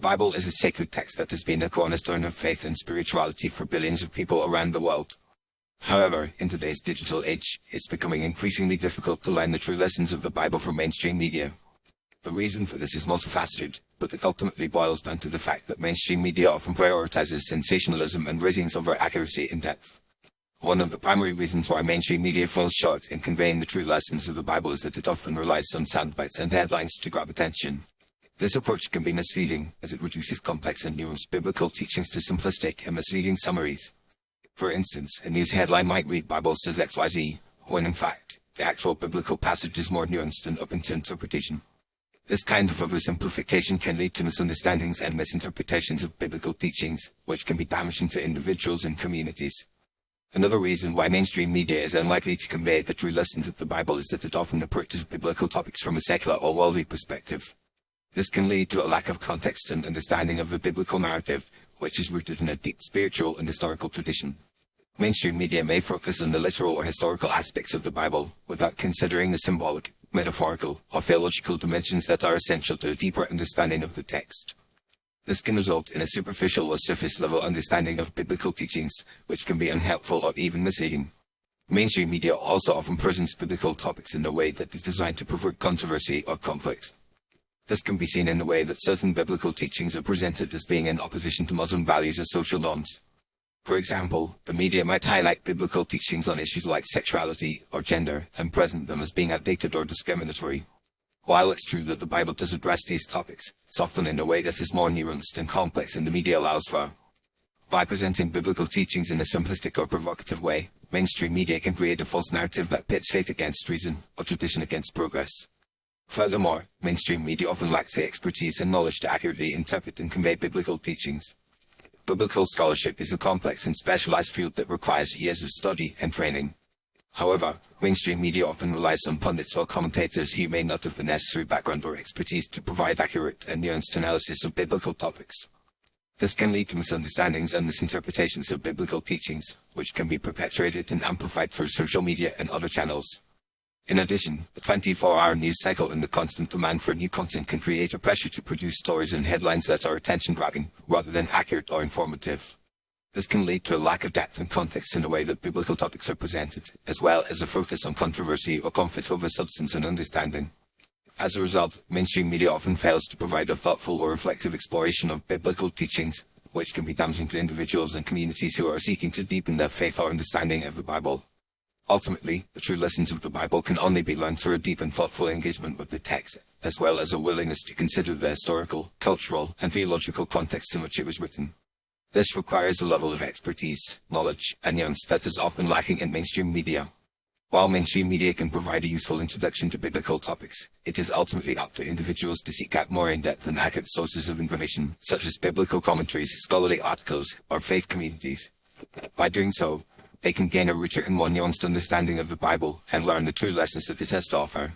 The Bible is a sacred text that has been a cornerstone of faith and spirituality for billions of people around the world. However, in today's digital age, it's becoming increasingly difficult to learn the true lessons of the Bible from mainstream media. The reason for this is multifaceted, but it ultimately boils down to the fact that mainstream media often prioritizes sensationalism and ratings over accuracy and depth. One of the primary reasons why mainstream media falls short in conveying the true lessons of the Bible is that it often relies on soundbites and headlines to grab attention. This approach can be misleading, as it reduces complex and nuanced biblical teachings to simplistic and misleading summaries. For instance, a news headline might read "Bible says XYZ," when in fact, the actual biblical passage is more nuanced and open to interpretation. This kind of oversimplification can lead to misunderstandings and misinterpretations of biblical teachings, which can be damaging to individuals and communities. Another reason why mainstream media is unlikely to convey the true lessons of the Bible is that it often approaches biblical topics from a secular or worldly perspective. This can lead to a lack of context and understanding of the biblical narrative, which is rooted in a deep spiritual and historical tradition. Mainstream media may focus on the literal or historical aspects of the Bible, without considering the symbolic, metaphorical, or theological dimensions that are essential to a deeper understanding of the text. This can result in a superficial or surface-level understanding of biblical teachings, which can be unhelpful or even misleading. Mainstream media also often presents biblical topics in a way that is designed to provoke controversy or conflict. This can be seen in the way that certain biblical teachings are presented as being in opposition to Muslim values or social norms. For example, the media might highlight biblical teachings on issues like sexuality or gender and present them as being outdated or discriminatory. While it's true that the Bible does address these topics, it's often in a way that is more nuanced and complex than the media allows for. By presenting biblical teachings in a simplistic or provocative way, mainstream media can create a false narrative that pits faith against reason or tradition against progress. Furthermore, mainstream media often lacks the expertise and knowledge to accurately interpret and convey biblical teachings. Biblical scholarship is a complex and specialized field that requires years of study and training. However, mainstream media often relies on pundits or commentators who may not have the necessary background or expertise to provide accurate and nuanced analysis of biblical topics. This can lead to misunderstandings and misinterpretations of biblical teachings, which can be perpetuated and amplified through social media and other channels. In addition, the 24-hour news cycle and the constant demand for new content can create a pressure to produce stories and headlines that are attention-grabbing, rather than accurate or informative. This can lead to a lack of depth and context in the way that biblical topics are presented, as well as a focus on controversy or conflict over substance and understanding. As a result, mainstream media often fails to provide a thoughtful or reflective exploration of biblical teachings, which can be damaging to individuals and communities who are seeking to deepen their faith or understanding of the Bible. Ultimately, the true lessons of the Bible can only be learned through a deep and thoughtful engagement with the text, as well as a willingness to consider the historical, cultural, and theological context in which it was written. This requires a level of expertise, knowledge, and nuance that is often lacking in mainstream media. While mainstream media can provide a useful introduction to biblical topics, it is ultimately up to individuals to seek out more in-depth and accurate sources of information, such as biblical commentaries, scholarly articles, or faith communities. By doing so, they can gain a richer and more nuanced understanding of the Bible and learn the true lessons that it has to offer.